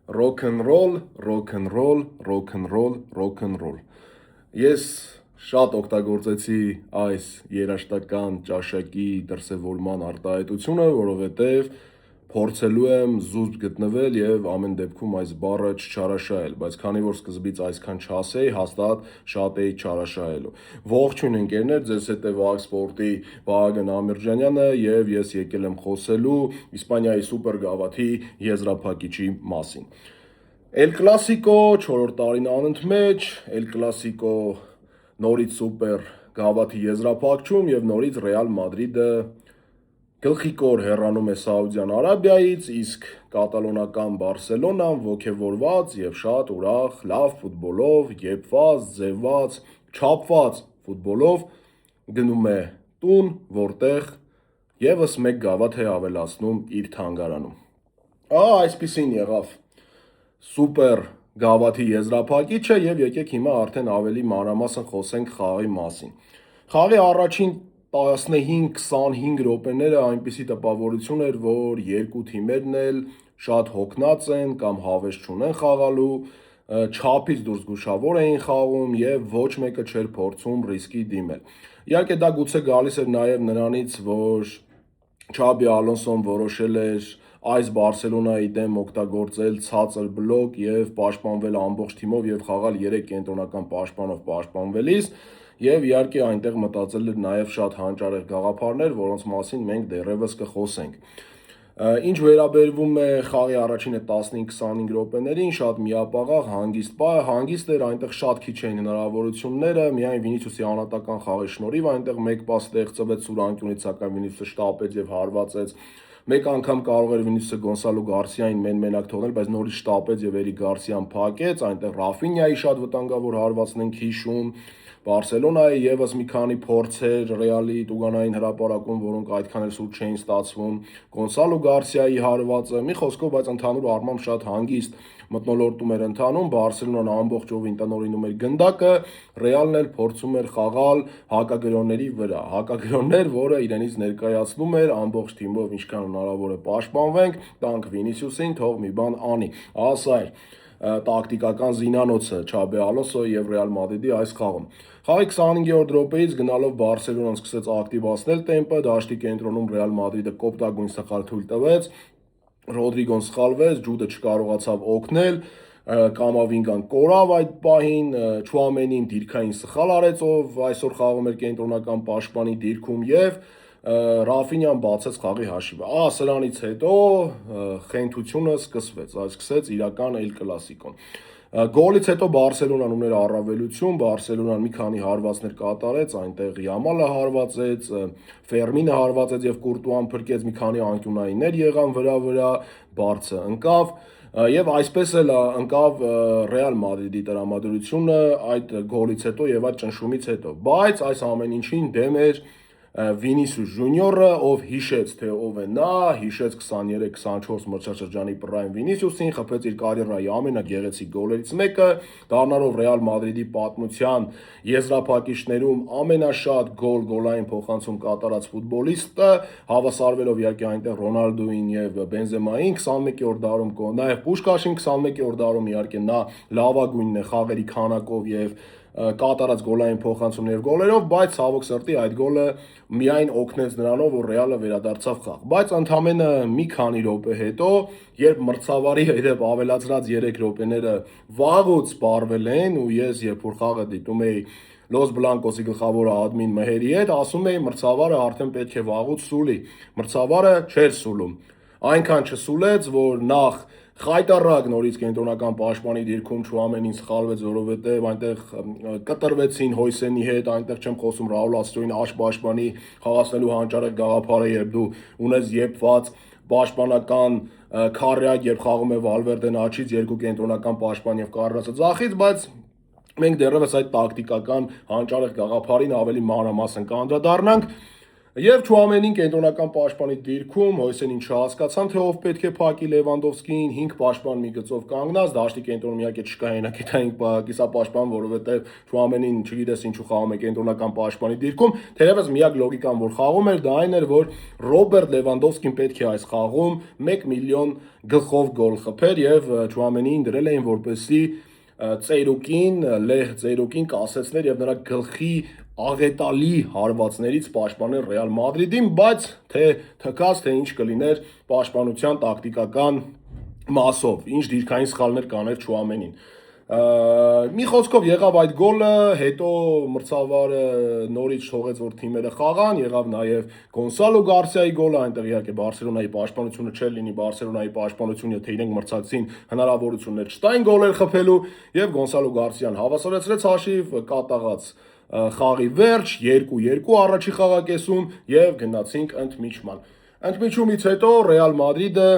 Rock'n'roll, rock'n'roll, rock'n'roll, rock'n'roll։ Ես շատ օգտագործեցի այս երաժշտական ճաշակի դրսևորման արտահայտությունը, որովհետև փորձելու եմ զուսպ գտնվել եւ ամեն դեպքում այս բառը չչարաշահել, բայց քանի որ սկզբից այսքան չասեի, հաստատ շատ էի չարաշահելու։ Ողջույն ընկերներ, ձեզ հետ է Վաղ Սպորտի Վահագն Ամիրջանյանը եւ ես եկել եմ խոսելու Իսպանիայի սուպեր գավաթի եզրափակիչի մասին։ El Clásico 4-րդ տարին անընդմեջ, El Clásico նորից սուպեր գավաթի եզրափակում եւ նորից Ռեալ Մադրիդը գլխիկոր հեռանում է Սաուդյան Արաբիայից, իսկ կատալոնական Բարսելոնան ոգևորված եւ շատ ուրախ, լավ ֆուտբոլով, եփված, ձևված, չափված ֆուտբոլով գնում է տուն, որտեղ եւս մեկ գավաթ է ավելացնում իր թանգարանում։ Այսպեսին եղավ սուպեր գավաթի եզրափակիչը եւ եկեք հիմա արդեն ավելի մանրամասն խոսենք խաղի մասին։ Խաղի առաջին 15-25 րոպեները այնպիսի տպավորություն էր, որ երկու թիմերն էլ շատ հոգնած են կամ հավես չունեն խաղալու, չափից դուրս զգուշավոր էին խաղում եւ ոչ մեկը չէր փորձում ռիսկի դիմել։ Իհարկե դա գուցե գալիս էր նաեւ նրանից, որ Չաբի Ալոնսոն որոշել էր այս Բարսելոնայի դեմ օգտագործել ցածր բլոկ եւ պաշտպանվել ամբողջ թիմով եւ խաղալ 3 կենտրոնական պաշտպանով պաշտպանվելիս եւ իհարկե այնտեղ մտածել էր նաեւ շատ հանճարեղ գաղափարներ, որոնց մասին մենք դեռևս կխոսենք։ Ինչ վերաբերվում է խաղի առաջին 15-25 րոպեներին, շատ միապաղաղ հանգիստ էր, այնտեղ շատ քիչ էին հնարավորությունները, միայն Վինիսիուսի անհատական խաղի շնորհիվ այնտեղ մեկ պաս ստեղծվեց Սուրանկյունից, սակայն Վինիսիուսը շտապեց եւ հարվածեց։ Մեկ անգամ կարող էր Վինիսիուսը Գոնսալո Գարսիային մեն-մենակ թողնել, բայց նորից շտապեց եւ Էրիկ Գարսիան փակեց, այնտեղ Ռաֆինյայի շատ վտանգավոր հարվածն ենք հիշում, Բարսելոնայի եւս մի քանի փորձեր Ռեալի տուգանային հրապարակում, որոնք այդքան էլ սուտ չէին ստացվում, Գոնսալո Գարսիայի հարվածը, մի խոսքով, բայց ընդհանուր առմամբ շատ հանգիստ մթնոլորտում էր ընթանում, Բարսելոնան ամբողջովին տնօրինում էր գնդակը, Ռեալն էլ փորձում էր խաղալ հակագրոնների վրա, հակագրոններ, որը իրենից ներկայացնում էր ամբողջ թիմով ինչքան հնարավոր է պաշտպանվենք, տանք Վինիսիուսին, թող մի բան անի, ասա էր տակտիկական զինանոցը Չաբի Ալոնսոյի եւ Ռեալ Մադրիդի այս խաղում։ Խաղի 25-րդ րոպեից գնալով Բարսելոնան սկսեց ակտիվացնել տեմպը, դաշտի կենտրոնում Ռեալ Մադրիդը կոպտագույն սխալ թույլ տվեց, Ռոդրիգոն սխալվեց, Ջուդը չկարողացավ օգնել, Կամավինգան կորավ այդ պահին, Չուամենին դիրքային սխալ արեց, ով այսօր խաղում էր կենտրոնական պաշտպանի դիրքում եւ Ռաֆինյան բացեց խաղի հաշիվը։ Սրանից հետո խենթությունը սկսեց իրական El Clásico-ն։ Գոլից հետո Բարսելոնան ուներ առավելություն, Բարսելոնան մի քանի հարվածներ կատարեց, այնտեղ Յամալը հարվածեց, Ֆերմինը հարվածեց եւ Կուրտուան փրկեց, մի քանի անկյունայիններ եղան վրա, բարձը ընկավ եւ այսպես էլ ընկավ Ռեալ Մադրիդի տրամադրությունը այդ գոլից հետո եւ այդ ճնշումից հետո, բայց այս ամեն ինչին դեմ էր Վինիսիուս Ջունիորը, ով հիշեց, թե ով է նա, հիշեց 23-24 մրցաշրջանի պրայմ Վինիսիուսին, խփեց իր կարիերայի ամենագեղեցիկ գոլերից մեկը, դառնալով Ռեալ Մադրիդի պատմության եզրափակիչներում ամենաշատ գոլային փոխանցում կատարած ֆուտբոլիստը, հավասարվելով իհարկե այնտեղ Ռոնալդոին եւ Բենզեմային 21-րդ դարում, նաեւ Պուշկաշին 21-րդ դարում իհարկե նա լավագույնն է խաղերի քանակով եւ կատարած գոլային փոխանցումներով գոլերով, բայց ցավոք սրտի այդ գոլը միայն օգնեց նրանով, որ Ռեալը վերադարձավ խաղ։ Բայց ընդամենը մի քանի րոպե հետո, երբ մրցավարի հետև ավելացրած 3 րոպեները վաղուց սպառվել են ու ես երբ որ խաղը դիտում էի Լոս Բլանկոսի գլխավոր ադմին Մեհերի հետ, ասում էի մրցավարը արդեն պետք է վաղուց սուլի։ Մրցավարը չէր սուլում։ Այնքան չսուլեց, որ նախ խայտարակ նորից կենտրոնական պաշտպանի դիրքում Չուամենին սխալվեց, որովհետև այնտեղ կտրվեցին Հոյսենի հետ, այնտեղ չեմ խոսում Ռաուլ Աստրոյին աջ պաշտպանի խաղացնելու հանճարեղ գաղափարը, երբ դու ունես եփված պաշտպանական քարյակ, երբ խաղում է Վալվերդեն աչից, երկու կենտրոնական պաշտպան եւ Կարրասը ձախից, բայց մենք դեռևս այդ տակտիկական հանճարեղ գաղափարին ավելի մանրամասն կանդրադառնանք։ Եվ Չուամենին կենտրոնական պաշտպանի դիրքում Հոյսենին չհասկացան, թե ով պետք է փակի Լևանդովսկին, 5 պաշտպան մի գծով կանգնած, դաշտի կենտրոնում իհարկե չկա հենակետային կիսապաշտպան, որովհետև Չուամենին չգիտես ինչու խաղում է կենտրոնական պաշտպանի դիրքում, թերևս միակ լոգիկան, որ խաղում էր, դա այն էր, որ Ռոբերտ Լևանդովսկին պետք է այս խաղում 1 միլիոն գլխով գոլ խփեր եւ Չուամենին դրել էին որպեսի ծերուկին, լեհ ծերուկին կասեցներ եւ նրա գլխի աղետալի հարվածներից պաշտպանել Ռեալ Մադրիդին, բայց թե թքած թե ինչ կլիներ պաշտպանության տակտիկական մասով, ինչ դիրքային սխալներ կաներ Չուամենին։ Մի խոսքով եղավ այդ գոլը, հետո մրցավարը նորից թողեց, որ թիմերը խաղան, եղավ նաև Գոնսալո Գարսիայի գոլը, այնտեղ իհարկե Բարսելոնայի պաշտպանությունը չէր լինի, Բարսելոնայի պաշտպանությունը, թե իրենք մրցակցին հնարավորություններ չտային գոլեր խփելու, եւ Գոնսալո Գարսիան հավասարեցրեց հաշիվ, կատաղած խաղի վերջ 2-2 առաջի խաղակեսում եւ գնացինք ընդմիջման։ Ընդմիջումից հետո Ռեալ Մադրիդը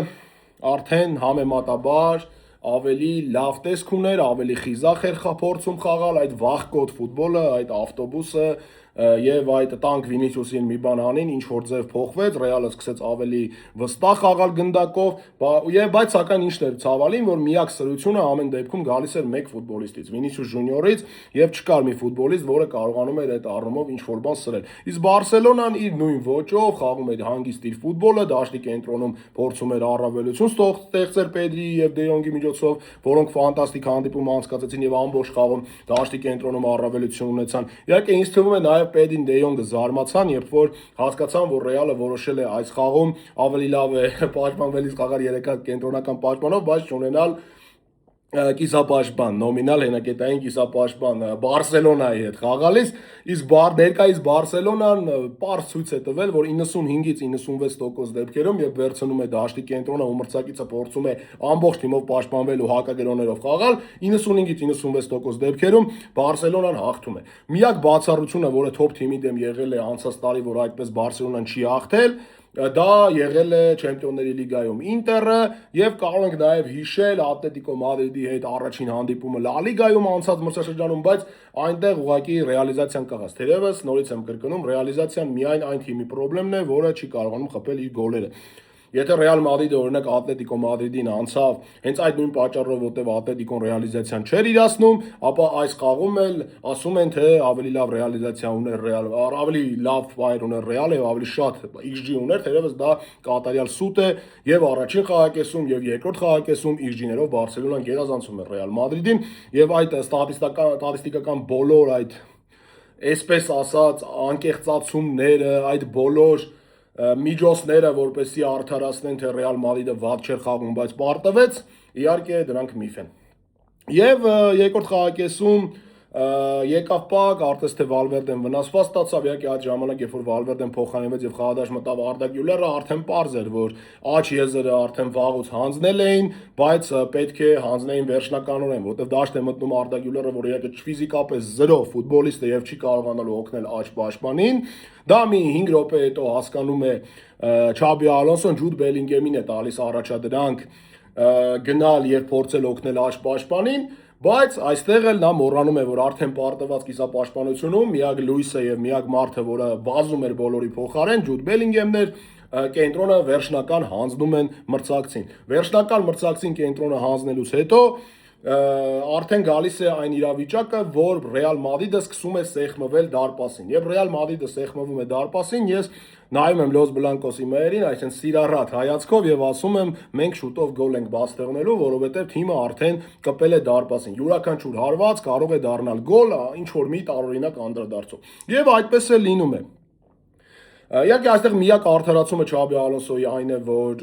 արդեն համեմատաբար ավելի լավ տեսք ուներ, ավելի խիզախ էր փորձում խաղալ այդ վախկոտ ֆուտբոլը, այդ ավտոբուսը եւ այդ տանկ Վինիսիուսին մի բան անին, ինչ որ ձև փոխվեց, Ռեալը սկսեց ավելի վստահ խաղալ գնդակով, բայց սակայն ինչն էր ցավալին, որ միակ սրությունը ամեն դեպքում գալիս էր մեկ ֆուտբոլիստից, Վինիսիուս Ժունիորից, եւ չկար մի ֆուտբոլիստ, որը կարողանում էր այդ առումով ինչ որ բան սրել։ Իսկ Բարսելոնան իր նույն ոճով խաղում էր հանգիստ իր ֆուտբոլը, դաշտի կենտրոնում փորձում էր առավելություն ստեղծել Պեդրի եւ Դե Յոնգի միջոցով, որոնք ֆանտաստիկ հանդիպում անցկացրեցին եւ ամբողջ խաղում դաշտի կենտրոնում առավելություն ունեցան։ Իհարկե ինձ թվում է նաեւ Պեդին Դե Յոնգը զարմացան, երբ որ հասկացան, որ Ռեալը որոշել է այս խաղում ավելի լավ է պաշտպանվելից խաղալ 3 հատ կենտրոնական պաշտպանով, բայց չունենալ կիսապաշտպան, նոմինալ հենակետային կիսապաշտպան Բարսելոնայի հետ խաղալիս, իսկ ներկայիս Բարսելոնան պարզ ցույց է տվել, որ 95-ից 96% դեպքերում եւ վերցնում է դաշտի կենտրոնը ու մրցակիցը փորձում է ամբողջ թիմով պաշտպանվել ու հակագերոներով խաղալ, 95-ից 96% դեպքերում Բարսելոնան հաղթում է։ Միակ բացառությունը, որը թոփ թիմի դեմ եղել է անցած տարի, որ այդպես Բարսելոնան չի հաղթել, դա եղել է Չեմպիոնների լիգայում Ինտերը եւ կարող ենք նաեւ հիշել Ատլետիկո Մադրիդի հետ առաջին հանդիպումը Լա լիգայում անցած մրցաշրջանում, բայց այնտեղ ուղղակի ռեալիզացիան կախած։ Թերևս նորից եմ կրկնում, ռեալիզացիան միայն այն թիմի խնդիրն է, որը չի կարողանում խփել իր գոլերը։ Եթե Ռեալ Մադրիդը օրինակ Ատլետիկո Մադրիդին անցավ, հենց այդ նույն պատճառով, որտեղ Ատլետիկոն ռեալիզացիան չէր իրացնում, ապա այս խաղում էլ ասում են, թե ավելի լավ ռեալիզացիա ուներ Ռեալ, ավելի լավ ֆայր ուներ Ռեալը եւ ավելի շատ XG ուներ, թերևս դա կատարյալ սուտ է եւ առաջին խաղակեսում եւ երկրորդ խաղակեսում XG-ներով Բարսելոնան գերազանցում է Ռեալ Մադրիդին եւ այդ ստատիստիկական բոլոր այդ այսպես ասած անկեղծացումները, այդ բոլոր միջոցները, որպեսզի արդարացնեն, թե Ռեալ Մադրիդը վատ չէր խաղում, բայց պարտվեց, իհարկե դրանք միֆ են։ Եվ երկրորդ խաղակեսում եկավ պակ, արդես թե Վալվերդեն վնասված ստացավ, իհարկե այդ ժամանակ, երբ որ Վալվերդեն փոխանցվեց եւ խաղադաշտ մտավ Արդա Գյուլերը, արդեն պարզ էր, որ աջ եզրը արդեն վաղուց հանձնել էին, բայց պետք է հանձնեին վերջնականորեն, որտեղ դաշտ է մտնում Արդա Գյուլերը, որ իհարկե ֆիզիկապես 0 ֆուտբոլիստ է եւ չի կարողանալու օգնել աջ պաշտպանին, դա մի 5 րոպե հետո հասկանում է Չաբի Ալոնսոն, Ջուդ Բելինգեմին է տալիս առաջադրանք գնալ եւ փորձել օգնել աջ պաշտպանին, բայց այստեղ էլ նա մոռանում է, որ արդեն պարտված կիսապաշտպանությունում միակ լույսը եւ միակ մարդը, որը վազում էր բոլորի փոխարեն, Ջուդ Բելինգեմն էր, կենտրոնը վերջնական հանձնում են մրցակցին։ Վերջնական մրցակցին կենտրոնը հանձնելուց հետո արդեն գալիս է այն իրավիճակը, որ Ռեալ Մադրիդը սկսում է սեղմվել դարպասին։ Եվ Ռեալ Մադրիդը սեղմվում է դարպասին, ես նայում եմ Լոս Բլանկոսի մերին, այսինքն սիրառատ հայացքով եւ ասում եմ մենք շուտով գոլ ենք բաց թողնելու, որովհետեւ թիմը արդեն կպել է դարպասին։ Յուրաքանչյուր հարված կարող է դառնալ գոլ, ինչ որ մի տարօրինակ անդրադարձով։ Եվ այդպես է լինում է։ Իհարկե այստեղ միակ արդարացումը Չաբի Ալոնսոյի այն է, որ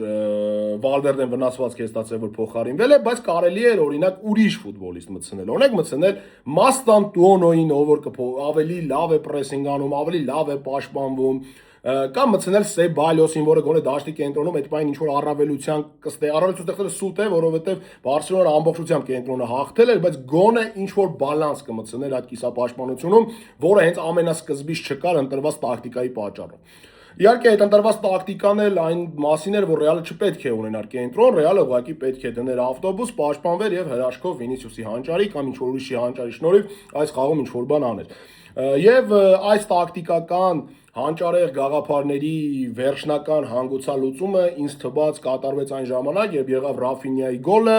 Վալվերդեն վնասված կեստացել, որ փոխարինվել է, բայց կարելի էր օրինակ ուրիշ ֆուտբոլիստ մտցնել։ Օրինակ մտցնել Մաստանտուոնոին, ով որ ավելի լավ է պրեսինգ անում, ավելի լավ է պաշտպանվում, կամ մտցնել Սեբալյոսին, որը գոնե դաշտի կենտրոնում այդ բան ինչ որ առավելություն ստեղծել սուտ է, որովհետև Բարսելոնան ամբողջությամբ կենտրոնը հաղթել էր, բայց գոնե ինչ որ բալանս կմտցնել այդ կիսապաշտպանությունում, որը հենց ամենասկզբից չկար ընտրված տակտիկայի պատճառով։ Իհարկե այդ ընտրված տակտիկան էլ այն մասին էր, որ Ռեալը չպետք է ունենար կենտրոն, Ռեալը ուղղակի պետք է դներ ավտոբուս, պաշտպանվեր եւ հրաշքով Վինիսիուսի հանճարի կամ ինչ որ ուրիշի հանճարի շնորհիվ այս խաղում ինչ որ բան աներ։ Եվ այս տակտիկական հանճարեղ գաղափարների վերջնական հանգուցալուծումը ինձ թվաց կատարվեց այն ժամանակ, երբ եղավ Ռաֆինյայի գոլը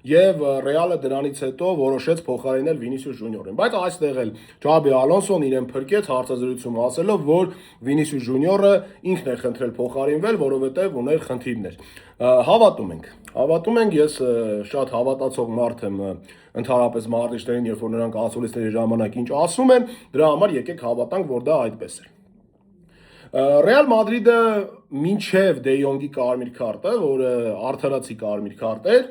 եւ Ռեալը դրանից հետո որոշեց փոխարինել Վինիսիուս Ջունիորին։ Բայց այստեղ էլ Չաբի Ալոնսոն իրեն փրկեց հարցազրույցում ասելով, որ Վինիսիուս Ջունիորը ինքն է խնդրել փոխարինվել, որովհետեւ ուներ խնդիրներ։ Հավատում ենք, ես շատ հավատացող մարդ եմ ընդհանրապես մարզիչներին, երբ որ նրանք ասուլիսների ժամանակ ինչ ասում են, դրա համար եկեք հավատանք, որ դա այդպես է։ Ռեալ Մադրիդը մինչև Դե Յոնգի կարմիր քարտը, որը արդարացի կարմիր քարտ էր,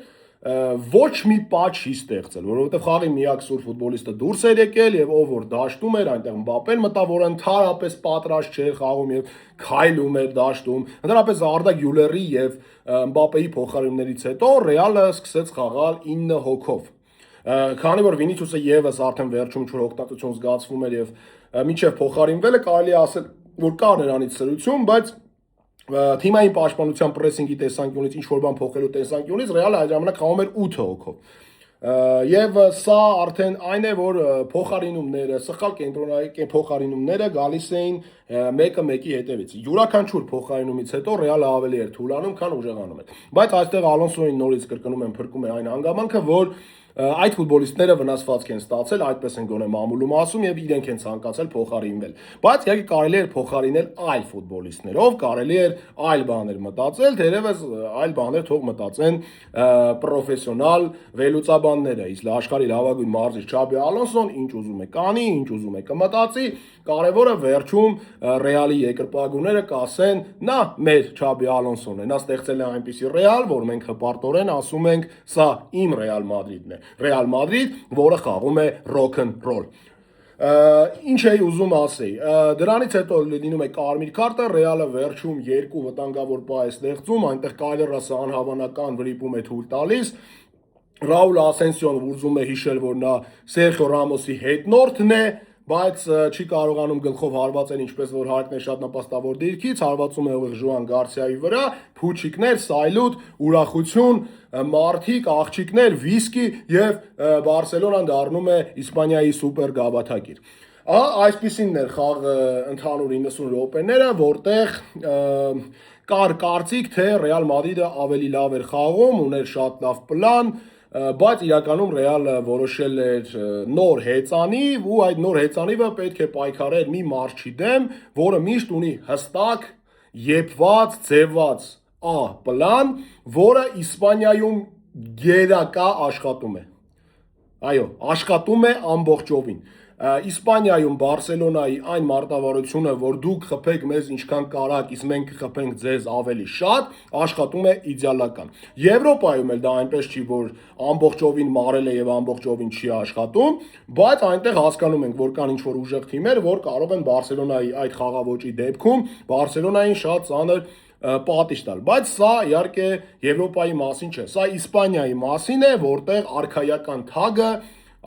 ոչ մի պատճ չի ստեղծել, որովհետև խաղի միակ սուր ֆուտբոլիստը դուրս էր եկել եւ ով որ դաշտում էր, այնտեղ Մբապեն մտավ, որ ընդհանրապես պատրաստ չէր խաղում եւ քայլում էր դաշտում։ Ընդհանրապես Արդա Գյուլերի եւ Մբապեի փոխարինումներից հետո Ռեալը սկսեց խաղալ 9 հոգով։ Քանի որ Վինիցիուսը եւս արդեն վերջում չօգտատություն զգացվում էր եւ մինչեւ փոխարինվելը կարելի է ասել, որ կա նրանից սրություն, բայց թիմային պաշտպանության պրեսինգի տեսանկյունից ինչ որ բան փոխելու տեսանկյունից Ռեալը այդ ժամանակ խաղում էր 8 հոգով։ Եվ սա արդեն այն է, որ փոխարինումները, սխալ կենտրոնային փոխարինումները գալիս էին մեկը մեկի հետևից։ Յուրաքանչյուր փոխարինումից հետո Ռեալը ավելի էր թուլանում, քան ուժեղանում էր։ Բայց այստեղ Ալոնսոին նորից կրկնում եմ, փրկում է այն հանգամանքը, որ այդ ֆուտբոլիստները վնասվածք են ստացել, այդպես են գոնե մամուլում ասում եւ իրենք են ցանկացել փոխարինվել։ Բայց իհարկե կարելի էր փոխարինել այլ ֆուտբոլիստներով, կարելի էր այլ բաներ մտածել, թերևս այլ բաներ թող մտածեն պրոֆեսիոնալ վերլուծաբանները, իսկ աշխարհի լավագույն մարզիչ Չաբի Ալոնսոն ինչ ուզում է կանի, ինչ ուզում է կմտածի, կարևորը վերջում Ռեալի երկրպագուները կասեն, նա մեր Չաբի Ալոնսոն է, նա ստեղծել է այնպիսի Ռեալ, որ մենք հպարտորեն ասում ենք, սա իմ Ռեալ Մադրիդն է։ Ռեալ Մադրիդ, որը խաղում է rock and roll։ Ինչ էի ուզում ասեի, դրանից հետո լինում է կարմիր քարտը, Ռեալը վերջում երկու վտանգավոր պահ է ստեղծում, այնտեղ Կայլերասը անհավանական վրիպում է թույլ տալիս, Ռաուլ Ասենսիոն ուզում է հիշել, որ նա Սերխիո Ռամոսի հետնորդն է, բայց չի կարողանում գլխով հարվածել, ինչպես որ հարկն է շատ նպաստավոր դիրքից, հարվածում է ուղիղ Ժուան Գարսիայի վրա, փուչիկներ, սայլուտ, ուրախություն, մարդիկ, աղջիկներ, վիսկի եւ Բարսելոնան դառնում է Իսպանիայի սուպեր գավաթակիր։ Այսպիսին էր խաղը ընդհանուր 90 րոպեները, որտեղ կար կարծիք, թե Ռեալ Մադրիդը ավելի լավ էր խաղում, ուներ շատ լավ պլան, բայց իրականում Ռեալը որոշել էր նոր հեծանիվ ու այդ նոր հեծանիվը պետք է պայքարեր մի մարզչի դեմ, որը միշտ ունի հստակ, եփված, ձևված պլան, որը Իսպանիայում գերակա աշխատում է։ Այո, աշխատում է ամբողջովին։ Իսպանիայում Բարսելոնայի այն մարտավարությունը, որ դուք խփեք մեզ ինչքան կարաք, իսկ մենք կխփենք ձեզ ավելի շատ, աշխատում է իդեալական։ Եվրոպայում էլ դա այնպես չի, որ ամբողջովին մարել է եւ ամբողջովին չի աշխատում, բայց այնտեղ հասկանում ենք, որ կան ինչ-որ ուժեղ թիմեր, որ կարող են Բարսելոնայի այդ խաղաոճի դեպքում Բարսելոնային շատ ծանր պատիժ տալ, բայց սա իհարկե Եվրոպայի մասին չէ, սա Իսպանիայի մասին է, որտեղ արքայական թագը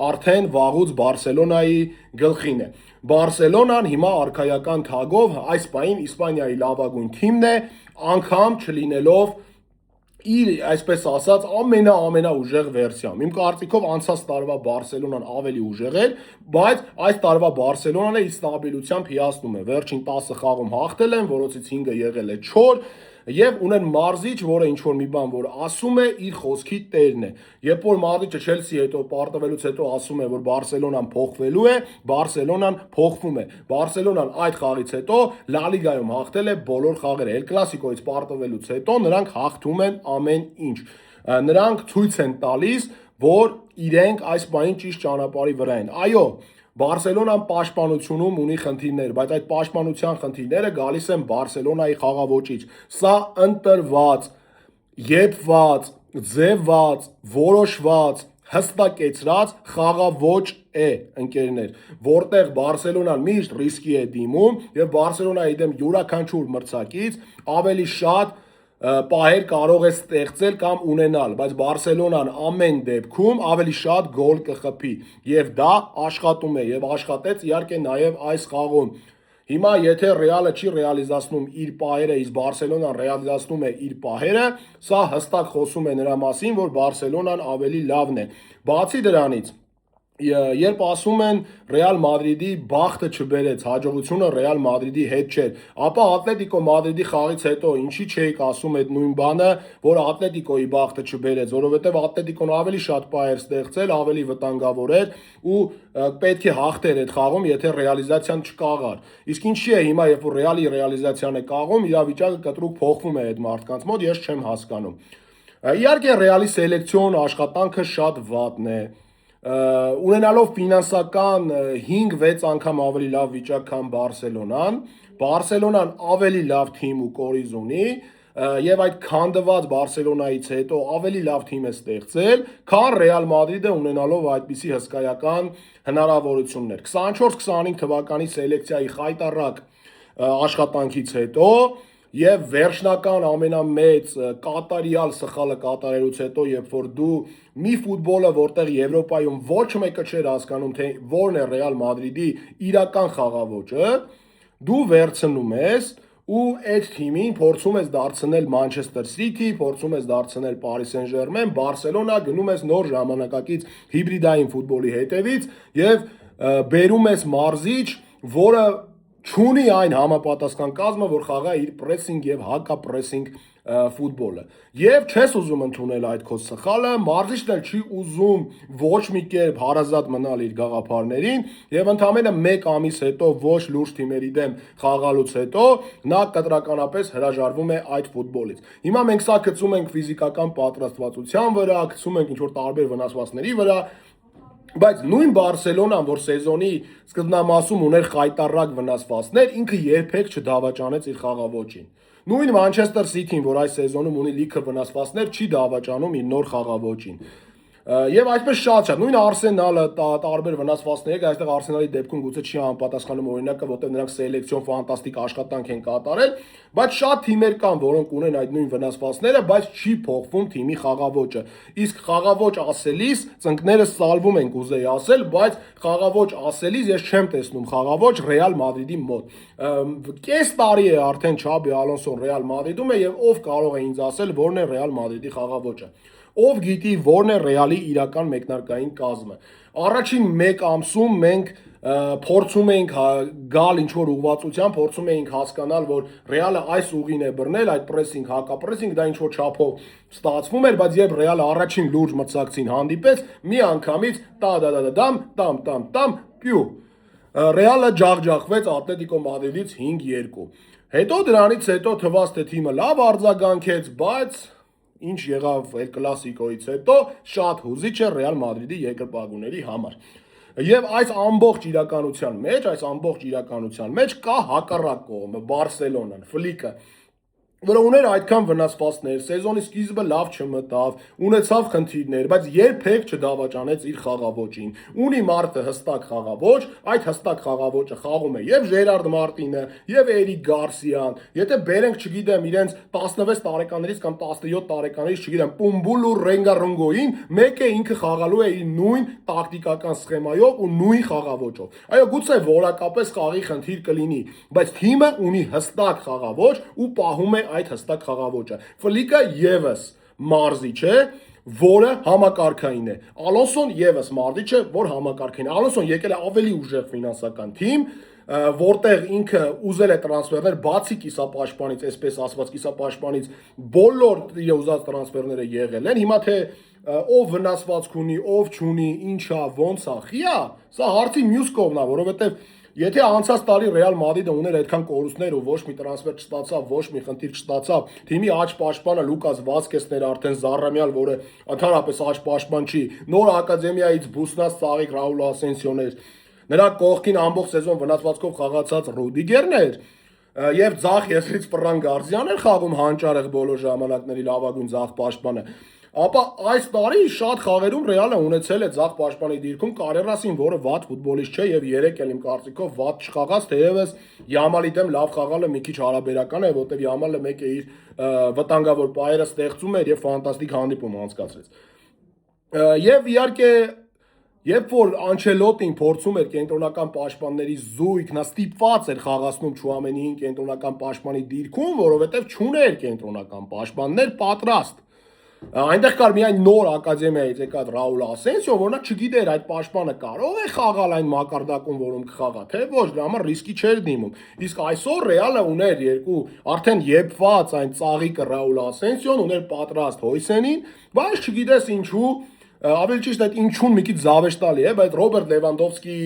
արդեն վաղուց Բարսելոնայի գլխին է։ Բարսելոնան հիմա արքայական թագով այս պահին Իսպանիայի լավագույն թիմն է, անգամ չլինելով իր, այսպես ասած, ամենաուժեղ վերսիան։ Իմ կարծիքով անցած տարվա Բարսելոնան ավելի ուժեղ էր, բայց այս տարվա Բարսելոնան է իր ստաբիլությամբ հիացնում է։ Վերջին 10 խաղում հաղթել են, որոնցից 5-ը եղել է չոր, եւ ունեն մարզիչ, որը ինչ որ մի բան որ ասում է, իր խոսքի տերն է։ Երբ որ մարզիչը Չելսի հետո պարտվելուց հետո ասում է, որ Բարսելոնան փոխվելու է, Բարսելոնան փոխվում է։ Բարսելոնան այդ խաղից հետո Լա Լիգայում հաղթել է բոլոր խաղերը։ Էլ Կլասիկոից պարտվելուց հետո նրանք հաղթում են ամեն ինչ։ Նրանք ցույց են տալիս, որ իրենք այս բանին ճիշտ ճանապարհի վրա են։ Այո, Բարսելոնան պաշտպանությունում ունի խնդիրներ, բայց այդ պաշտպանության խնդիրները գալիս են Բարսելոնայի խաղաոճից։ Սա ընտրված, եփված, ձևված, որոշված, հստակեցրած խաղաոճ է, ընկերներ, որտեղ Բարսելոնան միշտ ռիսկի է դիմում եւ Բարսելոնայի դեմ յուրաքանչյուր մրցակից ավելի շատ պահեր կարող է ստեղծել կամ ունենալ, բայց Բարսելոնան ամեն դեպքում ավելի շատ գոլ կխփի եւ դա աշխատում է եւ աշխատեց իհարկե նաեւ այս խաղում։ Հիմա եթե Ռեալը չի ռեալիզացնում իր պահերը, իսկ Բարսելոնան ռեալիզացնում է իր պահերը, սա հստակ խոսում է նրա մասին, որ Բարսելոնան ավելի լավն է։ Բացի դրանից երբ ասում են Ռեալ Մադրիդի բախտը չբերեց, հաջողությունը Ռեալ Մադրիդի հետ չէր, ապա Ատլետիկո Մադրիդի խաղից հետո ինչի չէիք ասում այդ նույն բանը, որ Ատլետիկոյի բախտը չբերեց, որովհետև Ատլետիկոն ավելի շատ պայեր ստեղծել, ավելի վտանգավոր էր ու պետք է հաղթեր այդ խաղում, եթե ռեալիզացիան չկաղար։ Իսկ ինչի է հիմա, երբ որ Ռեալի ռեալիզացիան է կաղում, իրավիճակը կտրուկ փոխվում է այդ մարդկանց մոտ, ես չեմ հասկանում։ Իհարկե Ռեալի սելեկցիոն աշխատանքը շատ վատն է, ունենալով ֆինանսական 5-6 անգամ ավելի լավ վիճակ, քան Բարսելոնան ավելի լավ թիմ ու կորիզ ունի, եւ այդ քանդված Բարսելոնայից հետո ավելի լավ թիմ է ստեղծել, քան Ռեալ Մադրիդը ունենալով այդպիսի հսկայական հնարավորություններ։ 24-25 թվականի սելեկցիայի խայտառակ աշխատանքից հետո եւ վերջնական ամենամեծ կատարյալ սխալը կատարելուց հետո, երբ որ դու մի ֆուտբոլը, որտեղ Եվրոպայում ոչ մեկը չէր հասկանում, թե որն է Ռեալ Մադրիդի իրական խաղաոճը, դու վերցնում ես ու այդ թիմին փորձում ես դարձնել Մանչեսթեր Սիթի, փորձում ես դարձնել Պարիս Սեն-Ժերմեն, Բարսելոնա, գնում ես նոր ժամանակակից հիբրիդային ֆուտբոլի հետևից եւ բերում ես մարզիչ, որը չունի այն համապատասխան կազմը, որ խաղա իր պրեսինգ եւ հակապրեսինգ ֆուտբոլը։ Եվ չես ուզում ընդունել այդ քո սխալը, մարզիչն էլ չի ուզում ոչ մի կերպ հարազատ մնալ իր գաղափարներին եւ ընդամենը 1 ամիս հետո ոչ լուրջ թիմերի դեմ խաղալուց հետո նա կտրականապես հրաժարվում է այդ ֆուտբոլից։ Հիմա մենք սա գցում ենք ֆիզիկական պատրաստվածության վրա, գցում ենք ինչ-որ տարբեր վնասվածքների վրա, բայց նույն Բարսելոնան, որ սեզոնի սկզբնամասում ուներ խայտառակ վնասվածքներ, ինքը երբեք չդավաճանեց իր խաղաոճին։ Նույն Մանչեսթեր Սիթին, որ այս սեզոնում ունի լիքը վնասվածքներ, չի դավաճանում իր նոր խաղաոճին։ Եվ այսպես շատ, նույն Արսենալը տարբեր վնասվածքներ, այստեղ Արսենալի դեպքում գուցե չի անպատասխանում օրինակը, որտեղ նրանք սելեկցիոն ֆանտաստիկ աշխատանք են կատարել, բայց շատ թիմեր կան, որոնք ունեն այդ նույն վնասվածքները, բայց չի փոխվում թիմի խաղաոճը։ Իսկ խաղաոճ ասելիս ծնկներս սալվում են, կուզեի ասել, բայց խաղաոճ ասելիս ես չեմ տեսնում խաղաոճ Ռեալ Մադրիդի մոտ։ Կես տարի է արդեն Չաբի Ալոնսոն Ռեալ Մադրիդում է եւ ով կարող է ինձ ասել որն է Ռեալ Մադրիդի խաղաոճը։ Ով գիտի որն է Ռեալի իրական մեկնարկային կազմը։ Առաջին 1 ամսում մենք փորձում ենք գալ ինչ-որ ուղղվածությամբ, փորձում ենք հասկանալ, որ Ռեալը այս ուղին է բռնել, այդ պրեսինգ, հակապրեսինգ, դա ինչ-որ չափով ստացվում էր, բայց երբ Ռեալը առաջին լուրջ մրցակցին հանդիպեց, մի անգամից տամ, պյու։ Ռեալը ջախջախվեց Ատլետիկո Մադրիդից 5-2։ Հետո դրանից հետո թվաց թե թիմը լավ արձագանքեց, բայց ինչ եղավ El Clasico-ից հետո շատ հուզիչ է Ռեալ Մադրիդի երկրպագուների համար։ Եվ այս ամբողջ իրականության մեջ կա հակառակ կողմը, Բարսելոնան, Ֆլիկը, որը ուներ այդքան վնասվածքներ, սեզոնի սկիզբը լավ չմտավ, ունեցավ խնդիրներ, բայց երբեք չդավաճանեց իր խաղաոճին։ Ունի մարդը հստակ խաղաոճ, այդ հստակ խաղաոճը խաղում է եւ Ժերարդ Մարտինը, եւ Էրիկ Գարսիան, եթե բերենք, չգիտեմ, իրենց 16 տարեկաներից կամ 17 տարեկաներից, չգիտեմ, Պումբուլու Ռենգարունգոին, մեկ է ինքը խաղալու է իր նույն տակտիկական սխեմայով ու նույն խաղաոճով։ Այո, գուցե որակապես խաղի խնդիր կլինի, բայց թիմը ունի հստակ խաղաոճ ու պահում է այդ հստակ խաղաոճը։ Ֆլիկը եւս մարզիչ է, որը համակարգային է։ Ալոնսոն եւս մարզիչ է, որ համակարգային է։ Ալոնսոն եկել է ավելի ուժեղ ֆինանսական թիմ, որտեղ ինքը ուզել է տրանսֆերներ բացի կիսապաշտպանից, այսպես ասված կիսապաշտպանից բոլոր իր ուզած տրանսֆերները եղել են։ Հիմա թե ով վնասվածք ունի, ով չունի, ինչա, ոնց է, խիա, սա հարցի մյուս կողմն է, որովհետեւ եթե անցած տարի Ռեալ Մադրիդը ուներ այդքան կորուստներ ու ոչ մի տրանսֆեր չստացավ, ոչ մի խնդիր չստացավ, թիմի աջ պաշտպանը Լուկաս Վասկեսն էր արդեն զառամյալ, որը ընդհանրապես աջ պաշտպան չի, նոր ակադեմիայից բուսնած ծաղիկ Ռաուլ Ասենսիոն էր, նրա կողքին ամբողջ սեզոն վնասվածքով խաղացած Ռուդիգերն էր, եւ ձախ եզրից Ֆրան Գարդիան էր խաղում հանճարեղ բոլոր ժամանակների լավագույն ձախ պաշտպանը։ Ապա այս տարի շատ խաղերում Ռեալը ունեցել է ձախ պաշտպանի դիրքում Կարերասին, որը վատ ֆուտբոլիստ չէ եւ 3 էլ իմ կարծիքով վատ չխաղաց, թեևս Յամալի դեմ լավ խաղալը մի քիչ հարաբերական է, որտեւ Յամալը մեկ է իր վտանգավոր պայերը ստեղծում էր եւ ֆանտաստիկ հանդիպում անցկացրեց։ Եվ իհարկե երբ որ Անչելոտին փորձում էր կենտրոնական պաշտպանների զույգ, նա ստիպված էր խաղացնում Չուամենիին կենտրոնական պաշտպանի դիրքում, որովհետեւ չուներ կենտրոնական պաշտպաններ պատրաստ։ Այնտեղ կար միայն նոր ակադեմիայից եկած Ռաուլ Ասենսիո, որ նա չգիտեր այդ պաշտպանը կարող է խաղալ այն մակարդակում, որում կխաղա, թե ոչ, դրա համար ռիսկի չէր դիմում։ Իսկ այսօր Ռեալը ուներ երկու արդեն եփված այն ծաղիկը Ռաուլ Ասենսիոն, ուներ պատրաստ Հոյսենին, բայց չգիտես ինչու, ավելի ճիշտ այդ ինչուն մի քիչ զավեշտալի է, բայց Ռոբերտ Լևանդովսկի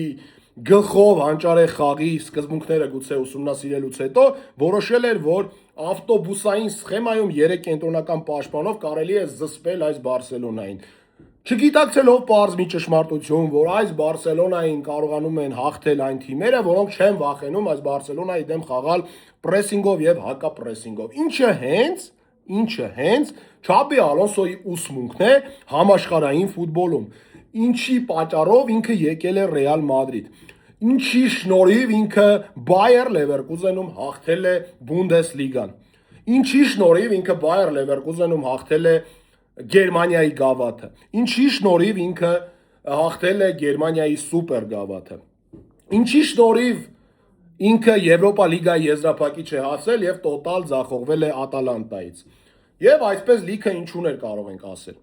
գլխով հանճարեղ խաղի սկզբունքները գուցե ուսումնասիրելուց հետո որոշել էր, որ ավտոբուսային սխեմայում 3 կենտրոնական պաշտպանով կարելի է զսպել այս Բարսելոնային։ Չգիտակցելով պարզ մի ճշմարտություն, որ այս Բարսելոնային կարողանում են հաղթել այն թիմերը, որոնք չեն վախենում այս Բարսելոնայի դեմ խաղալ պրեսինգով եւ հակապրեսինգով։ Ինչը հենց Չաբի Ալոնսոյի ուսմունքն է համաշխարհային ֆուտբոլում։ Ինչի պատճառով ինքը եկել է Ռեալ Մադրիդ։ Ինչի շնորհիվ ինքը Բայեր Լևերկուզենում հաղթել է Բունդեսլիգան։ Ինչի շնորհիվ ինքը Բայեր Լևերկուզենում հաղթել է Գերմանիայի գավաթը։ Ինչի շնորհիվ ինքը հաղթել է Գերմանիայի սուպեր գավաթը։ Ինչի շնորհիվ ինքը Եվրոպա լիգայի եզրափակիչ է հասել եւ տոտալ ձախողվել է Ատալանտայից։ Եվ այսպես լիքը ինչուներ կարող ենք ասել։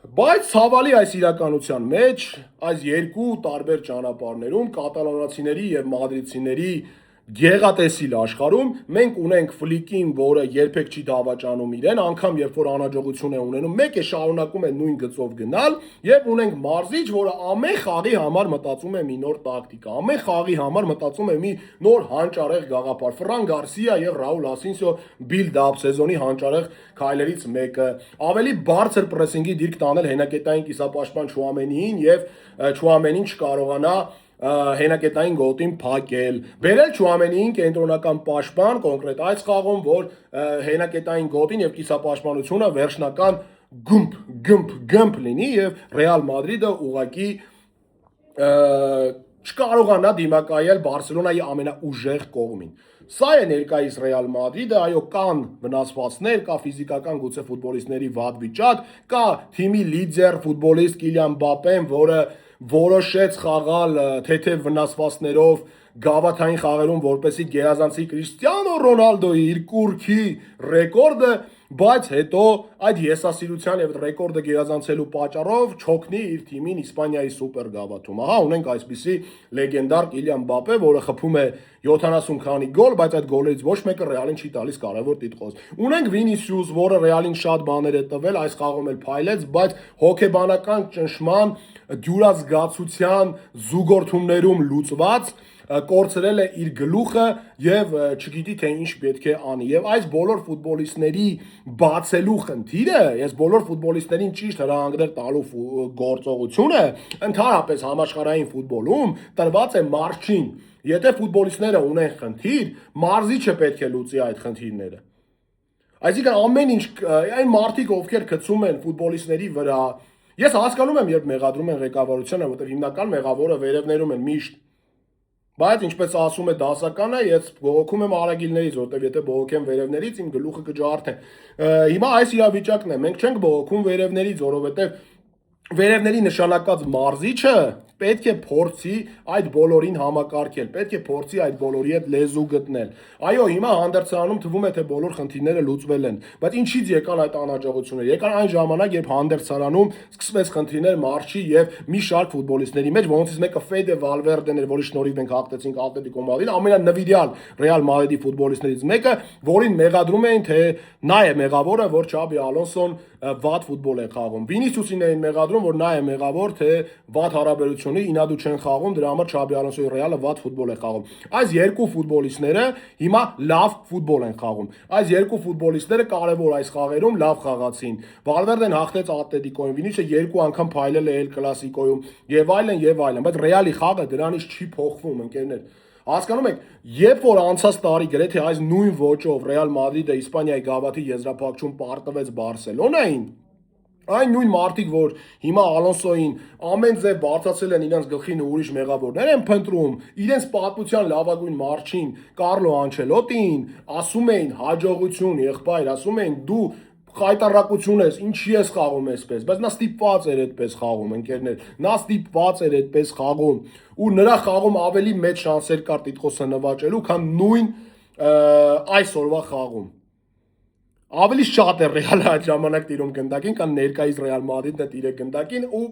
Բայց ցավալի այս իրականության մեջ, այս երկու տարբեր ճանապարհներում կատալոնացիների եւ մադրիդցիների գեղատեսիլ աշխարհում մենք ունենք Ֆլիկին, որը երբեք չի դավաճանում իրեն, անգամ երբ որ անհաջողություն է ունենում, մեկ է շարունակում է նույն գծով գնալ, եւ ունենք Մարզիչ, որը ամեն խաղի համար մտածում է մի նոր տակտիկա, ամեն խաղի համար մտածում է մի նոր հանճարեղ գաղափար։ Ֆրան Գարսիա եւ Ռաուլ Ասենսիո build-up սեզոնի հանճարեղ քայլերից մեկը, ավելի բարձր պրեսինգի դիրք տանել հենակետային կիսապաշտպան Չուամենիին եւ Չուամենին չկարողանա հենակետային գոտին փակել։ Բերել Չուամենիին կենտրոնական պաշտպան, կոնկրետ այս խաղում, որ հենակետային գոտին եւ կիսապաշտպանությունը վերջնական գմփ լինի եւ Ռեալ Մադրիդը ուղակի չկարողանա դիմակայել Բարսելոնայի ամենաուժեղ կողմին։ Սա է ներկայիս Ռեալ Մադրիդը, այո, կան վնասվածքներ, կա ֆիզիկական գուցե ֆուտբոլիստների վատ վիճակ, կա թիմի լիդեր ֆուտբոլիստ Կիլիան Մբապեն, որը որոշեց խաղալ թեթև վնասվածքներով գավաթային խաղերում, որպեսզի գերազանցի Կրիստիանո Ռոնալդոյի իր կուրքի ռեկորդը, բայց հետո այդ եսասիրության եւ ռեկորդը գերազանցելու պատճառով չոքնի իր թիմին Իսպանիայի սուպեր գավաթում։ Ահա ունենք այսպիսի լեգենդար Կիլիան Մբապե, որը խփում է 70 քանի գոլ, բայց այդ գոլերից ոչ մեկը Ռեալին չի տալիս կարևոր տիտղոս։ Ունենք Վինիսիուս, որը Ռեալին շատ բաներ է տվել, այս խաղում էլ փայլեց, բայց հոգեբանական ճնշման, դյուրազգացության զուգորդումներում լուծված կորցրել է իր գլուխը եւ չգիտի թե ինչ պետք է անի։ Եվ այս բոլոր ֆուտբոլիստների բացելու խնդիրը, ես բոլոր ֆուտբոլիստերին ճիշտ հրահանգներ տալու գործողությունը ընդհանրապես համաշխարհային ֆուտբոլում տրված է մարզչին։ Եթե ֆուտբոլիստները ունեն խնդիր, մարզիչը պետք է լուծի այդ խնդիրները։ Այսինքն ամեն ինչ այն մարդիկ, ովքեր գցում են ֆուտբոլիստների վրա, ես հասկանում եմ, երբ մեղադրում են ղեկավարությունը, որտեղ հիմնական մեղավորը վերևներում են միշտ։ Բայց ինչպես ասում է դասականը, ես բողոքում եմ արագիլներից, որտեղ եթե բողոքեմ վերևներից, իմ գլուխը կջարդեն։ Հիմա այս իրավիճակն է, մենք չենք բողոքում վերևներից, որովհետև վերևների նշանակած մարզիչը պետք է փորձի այդ բոլորին համակարգել, պետք է փորձի այդ բոլորի հետ լեզու գտնել։ Այո, հիմա հանդերձանում թվում է թե բոլոր խնդիրները լուծվել են, բայց ինչից եկան այդ անհաջողությունները։ Եկան այն ժամանակ, երբ հանդերձանում սկսվեց խնդիրներ մարզչի եւ մի շարք ֆուտբոլիստների մեջ, որոնցից մեկը Ֆեդե Վալվերդեն էր, որի շնորհիվ մենք հաղթեցինք Ատլետիկո Մադրիդին, ամենանվիրյալ Ռեալ Մադրիդի ֆուտբոլիստներից մեկը, որին մեղադրում էին, թե նա է մեղավորը, որ Չաբի Ալոնսոն վատ ֆուտբոլ է խաղում։ Վինիսիուսին էին մեղադրում, որ նա է մեղավոր, թե վատ հարաբերությունի ինադու չեն խաղում, դրա համար Չաբի Ալոնսոյի Ռեալը վատ ֆուտբոլ է խաղում։ Այս երկու ֆուտբոլիստները հիմա լավ ֆուտբոլ են խաղում։ Այս երկու ֆուտբոլիստները կարևոր այս խաղերում լավ խաղացին։ Վալվերդեն հաղթեց Ատլետիկոյին, Վինիսիուսը երկու անգամ փայլել է Էլ Կլասիկոյում եւ այլն, բայց Ռեալի խաղը դրանից չի փոխվում, ընկերներ։ Հասկանում եք, երբ որ անցած տարի գրեթե այս նույն ոճով Ռեալ Մադրիդը Իսպանիայի գավաթի եզրափակում պարտվեց Բարսելոնային, այն նույն մարդիկ, որ հիմա Ալոնսոյին ամեն ձև բարձրացել են իրենց գլխին ու ուրիշ մեղավորներ են փնտրում, իրենց պատմության լավագույն մարզչին Կարլո Անչելոտին, ասում էին հաջողություն, եղբայր, ասում էին դու խայտարակություն ես, ինչի ես խաղում այսպես, բայց նա ստիպված էր այդպես խաղում, ընկերներ, նա ստիպված էր այդպես խաղում, ու նրա խաղում ավելի մեծ շանսեր կար տիտղոսը նվաճելու, քան նույն այսօրվա խաղում։ Ավելի շատ է Ռեալը այդ ժամանակ տիրում գնդակին, քան ներկայիս Ռեալ Մադրիդն է տիրել գնդակին ու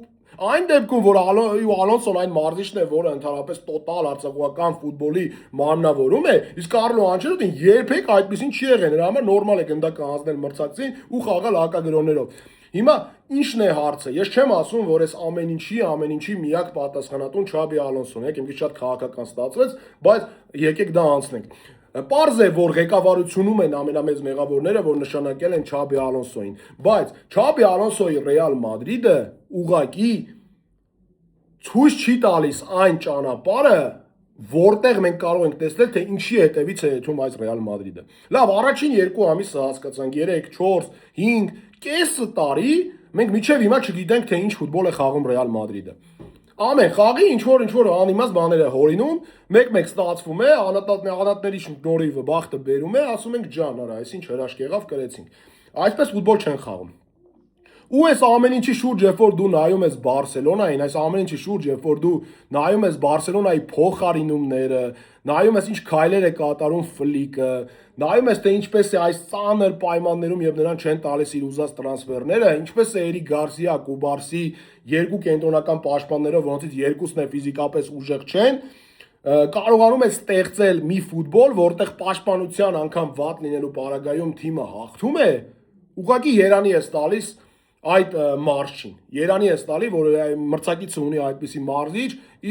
այն դեպքում, որ Ալոնսոն այն մարզիչն է, որը ընդհանրապես տոտալ արցախական ֆուտբոլի մարմնավորում է, իսկ Կարլո Անչելոտին երբեք այդպեսին չի եղել, նրա համար նորմալ է գնդակը հանձնել մրցակցին ու խաղալ հակագրոններով։ Հիմա ի՞նչն է հարցը։ Ես չեմ ասում, որ այս ամեն ինչի միակ պատասխանատուն Չաբի Ալոնսոն է, եկեք շատ քաղաքական ստացվեց, բայց եկեք դա անցնենք։ Պարզ է, որ ղեկավարությունում են ամենամեծ մեղավորները, որ նշանակել են Չաբի Ալոնսոին, բայց Չաբի Ալոնսոյի Ռեալ Մադրիդը ուղղակի ցույց չի տալիս այն ճանապարհը, որտեղ մենք կարող ենք տեսնել, թե ինչի հետևից է եթում այս Ռեալ Մադրիդը։ Լավ, առաջին 2 ամիսը հասկացանք, 3, 4, 5, կես տարի մենք միջև հիմա չգիտենք, թե ինչ ֆուտբոլ է խաղում Ռեալ Մադրիդը։ Ամեն խաղի ինչ որ անիմաց բաներ է հորինում, մեկ-մեկ ստացվում է, անհատների շնորհիվը բախտը բերում է, ասում ենք ջան, արա, այս ինչ հրաշք եղավ, կրեցինք։ Այսպես ֆուտբոլ չեն խաղում։ Ու այս ամեն ինչի շուրջ, երբ որ դու նայում ես Բարսելոնային, այս ամեն ինչի շուրջ, երբ որ դու նայում ես Բարսելոնայի փոխարինումները, նայում ես ինչ քայլեր է կատարում Ֆլիկը, նայում ես թե ինչպես է այս ծանր պայմաններում եւ նրան չեն տալիս իր ուզած տրանսֆերները, ինչպես է Էրիկ Գարսիա, Կուբարսի երկու կենտրոնական պաշտպաններով, որոնցից երկուսն է ֆիզիկապես ուժեղ չեն, կարողանում է ստեղծել մի ֆուտբոլ, որտեղ պաշտպանության անգամ վատ լինելու պարագայում թիմը հաղթում է, ուղղակի երանի է տալիս այդ մարզչին։ Երանի է տալի, որ մրցակիցը ունի այդպիսի մարզիչ,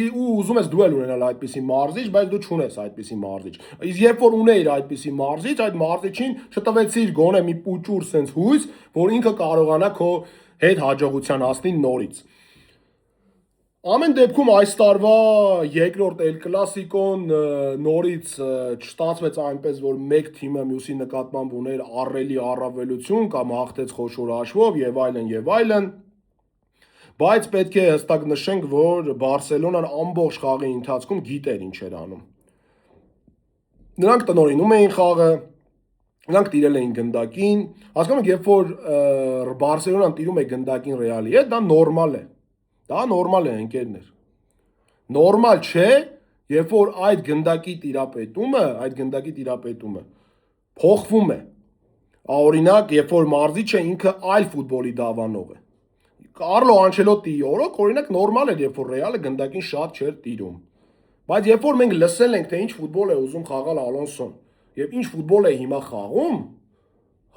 ու ուզում ես դու էլ ունենալ այդպիսի մարզիչ, բայց դու չունես այդպիսի մարզիչ։ Իսկ երբ որ ունեիր այդպիսի մարզիչ, այդ մարզիչին չտվեցիր գոնե մի պուճուր sense հույս, որ ինքը կարողանա քո հետ հաջողության հասնի նորից։ Ամեն դեպքում այս տարվա երկրորդ Էլ Կլասիկոն նորից չստացվեց այնպես, որ մեկ թիմը մյուսի նկատմամբ ուներ առելի առավելություն կամ հաղթեց խոշոր հաշվով եւ այլն, բայց պետք է հստակ նշենք, որ Բարսելոնան ամբողջ խաղի ընթացքում գիտեր ինչ էր անում։ Նրանք տնօրինում էին խաղը, նրանք տիրել էին գնդակին, հասկանում եք, երբ որ Բարսելոնան տիրում է գնդակին Ռեալի հետ, դա նորմալ է։ Դա նորմալ է, ընկերներ։ Նորմալ չէ, երբ որ այդ գնդակի տիրապետումը փոխվում է։ Օրինակ, երբ որ մարզիչը ինքը այլ ֆուտբոլի դավանող է։ Կարլո Անչելոտիի օրոք, օրինակ, նորմալ էր, երբ որ Ռեալը գնդակին շատ չէր տիրում։ Բայց երբ որ մենք լսել ենք, թե ինչ ֆուտբոլ է ուզում խաղալ Ալոնսոն, եւ ինչ ֆուտբոլ է հիմա խաղում,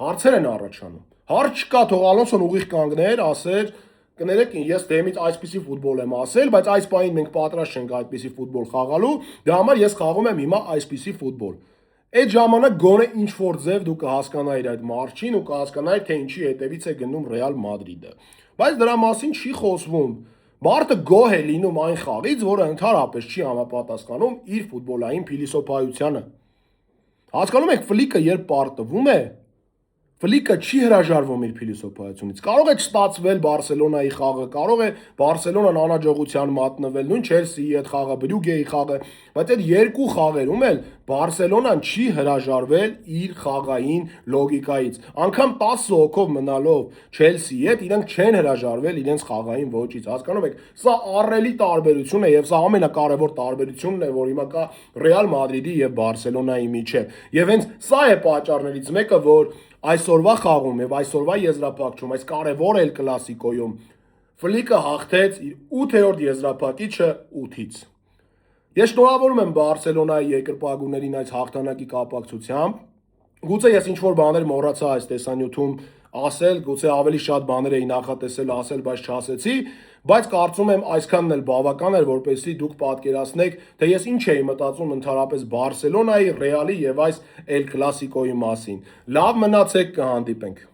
հարցեր են առաջանում։ Հարց չկա, թող Ալոնսոն ուղիղ կանգներ, ասեր կներեք, ես դեմից այսպիսի ֆուտբոլ եմ ասել, բայց այս պահին մենք պատրաստ չենք այդպիսի ֆուտբոլ խաղալու, դրա համար ես խաղում եմ հիմա այսպիսի ֆուտբոլ։ Այդ ժամանակ գոնե ինչ որ ձև դու կհասկանայիր այդ մարզչին ու կհասկանայիր, թե ինչի հետևից է գնում Ռեալ Մադրիդը։ Բայց դրա մասին չի խոսվում։ Մարդը գոհ է լինում այն խաղից, որը ընդհանրապես չի համապատասխանում իր ֆուտբոլային փիլիսոփայությանը։ Հասկանում եք, Ֆլիկը երբ պարտվում է, Ֆլիկը չի հրաժարվում իր փիլիսոփայությունից։ Կարող է չստացվել Բարսելոնայի խաղը, կարող է Բարսելոնան անհաջողության մատնվել, նույն Չելսիի հետ խաղը, Բրյուգեի խաղը, բայց այդ երկու խաղերում էլ Բարսելոնան չի հրաժարվել իր խաղային լոգիկայից։ Անգամ 10 հոգով մնալով Չելսիի հետ իրենք չեն հրաժարվել իրենց խաղային ոճից։ Հասկանում եք, սա առելի տարբերություն է եւ սա ամենակարևոր տարբերությունն է, որ հիմա կա Ռեալ Մադրիդի եւ Բարսելոնայի միջեւ։ Եվ հենց սա է պատճառներից մեկը, որ այսօրվա խաղում եւ այսօրվա եզրափակչում, այս կարևոր Էլ Կլասիկոյում Ֆլիկը հաղթեց իր 8-րդ եզրափակիչը 8-ից։ Ես շնորհավորում եմ Բարսելոնայի երկրպագուներին այս հաղթանակի կապակցությամբ։ Գուցե ես ինչ-որ բաներ մոռացա այս տեսանյութում ասել, գուցե ավելի շատ բաներ էի նախատեսել ասել, բայց չասեցի, բայց կարծում եմ այսքանն էլ բավական էր, որպեսզի դուք պատկերացնեք, թե ես ինչ էի մտածում ընդհանրապես Բարսելոնայի, Ռեալի եւ այս Էլ Կլասիկոյի մասին։ Լավ մնացեք, կհանդիպենք։